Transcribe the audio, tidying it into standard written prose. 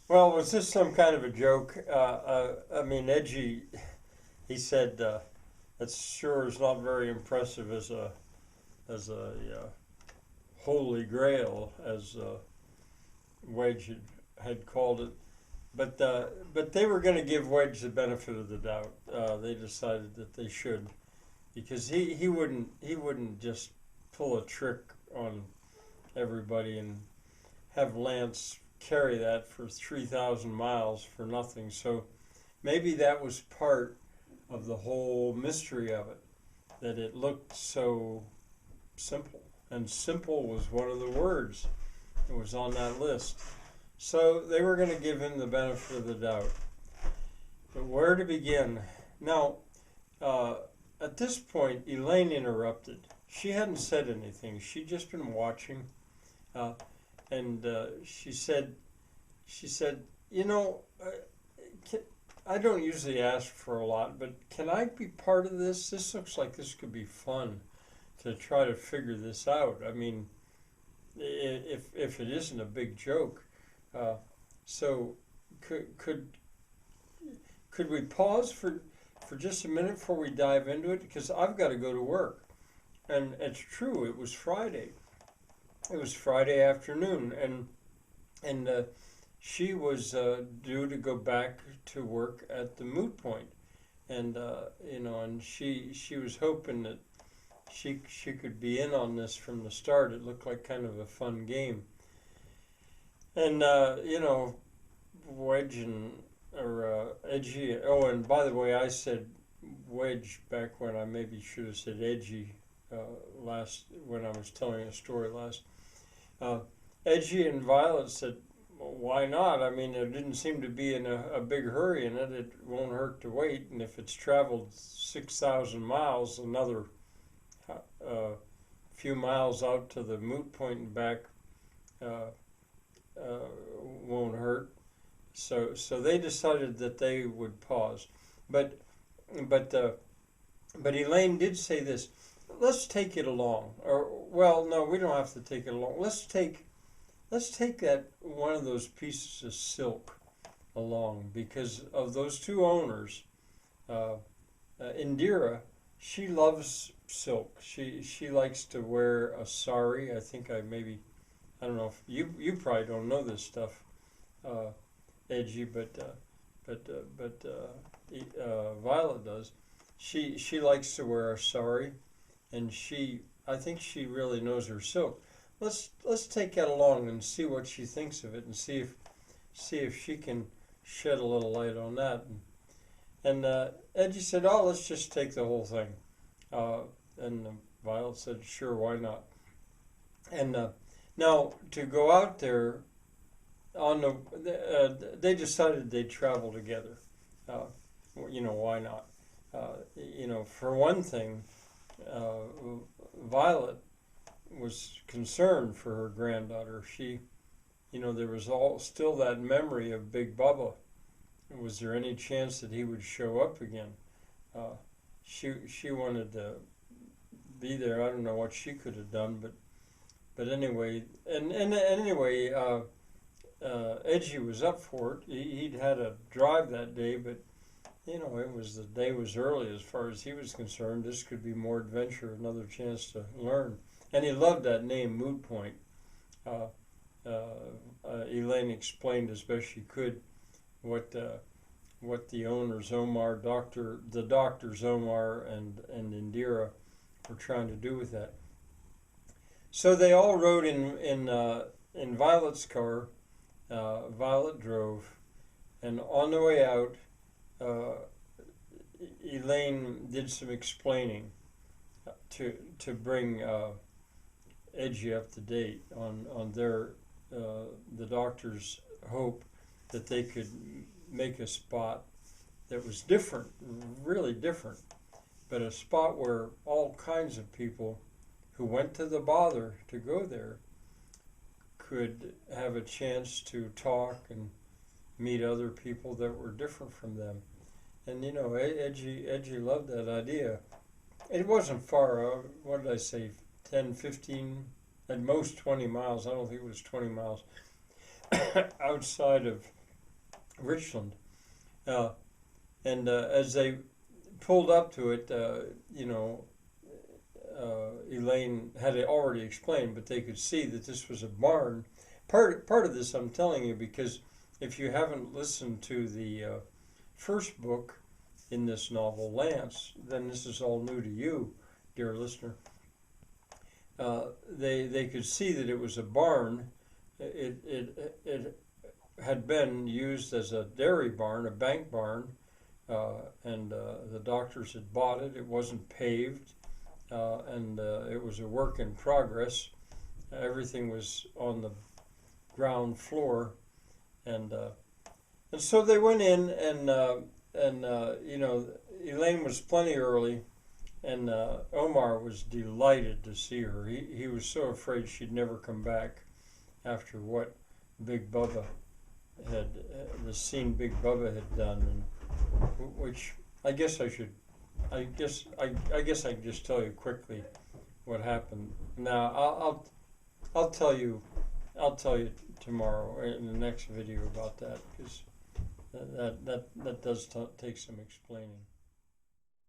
Well, was this some kind of a joke? I mean, Edgy, he said that sure is not very impressive as a holy grail, as Wedge had called it. But they were going to give Wedge the benefit of the doubt. They decided that they should because he wouldn't just pull a trick on everybody and have Lance carry that for 3,000 miles for nothing. So maybe that was part of the whole mystery of it, that it looked so simple. And simple was one of the words that was on that list. So they were going to give him the benefit of the doubt. But where to begin? Now, uh, at this point, Elaine interrupted. She hadn't said anything. She'd just been watching, uh, and she said, you know, can, I don't usually ask for a lot, but can I be part of this? This looks like this could be fun to try to figure this out. I mean, if it isn't a big joke, uh, so could could could we pause for just a minute before we dive into it? Because I've got to go to work, and it's true. It was Friday. It was Friday afternoon, and she was due to go back to work at the Moot Point, and and she was hoping that she could be in on this from the start. It looked like kind of a fun game, and Wedge and or Edgy. Oh, and by the way, I said Wedge back when I maybe should have said Edgy last when I was telling a story last. Uh, Edgy and Violet said, well, "Why not? I mean, there didn't seem to be in a big hurry in it. It won't hurt to wait, and if it's traveled 6,000 miles, another uh, few miles out to the Moot Point and back uh, uh, won't hurt." So they decided that they would pause, but but uh, but Elaine did say this. Let's take it along, or well, no, we don't have to take it along. Let's take that one of those pieces of silk along because of those two owners. Uh, Indira, she loves silk. She likes to wear a sari. I think I don't know if you probably don't know this stuff, uh, Edgy, but Violet does. She likes to wear a sari, and I think she really knows her silk. Let's take that along and see what she thinks of it, and see if she can shed a little light on that. And Edgy said, "Oh, let's just take the whole thing." And Violet said, "Sure, why not?" And now to go out there on they decided they'd travel together. Uh, why not? For one thing, uh, Violet was concerned for her granddaughter. There was all still that memory of Big Bubba. Was there any chance that he would show up again? Uh, she wanted to be there. I don't know what she could have done, but anyway, and anyway, Edgy was up for it. He'd had a drive that day, but the day was early as far as he was concerned. This could be more adventure, another chance to learn. And he loved that name, Moot Point. Uh, Elaine explained as best she could what the owners, the doctors Omar and Indira, were trying to do with that. So they all rode in Violet's car. Violet drove, and on the way out, uh, Elaine did some explaining to bring Edgy up to date on the doctor's hope that they could make a spot that was different, really different, but a spot where all kinds of people who went to the bother to go there could have a chance to talk and meet other people that were different from them. And Edgy loved that idea. It wasn't far. What did I say? 10, 15, at most 20 miles. I don't think it was 20 miles outside of Richland. And as they pulled up to it, Elaine had it already explained, but they could see that this was a barn. Part of this I'm telling you because if you haven't listened to the first book in this novel, Lance, then this is all new to you, dear listener. They could see that it was a barn. It had been used as a dairy barn, a bank barn, and the doctors had bought it. It wasn't paved, and it was a work in progress. Everything was on the ground floor, and so they went in, and Elaine was plenty early, and Omar was delighted to see her. He was so afraid she'd never come back after what Big Bubba had, the scene Big Bubba had done, and which I guess I can just tell you quickly what happened. Now I'll tell you tomorrow in the next video about that, because that does take some explaining.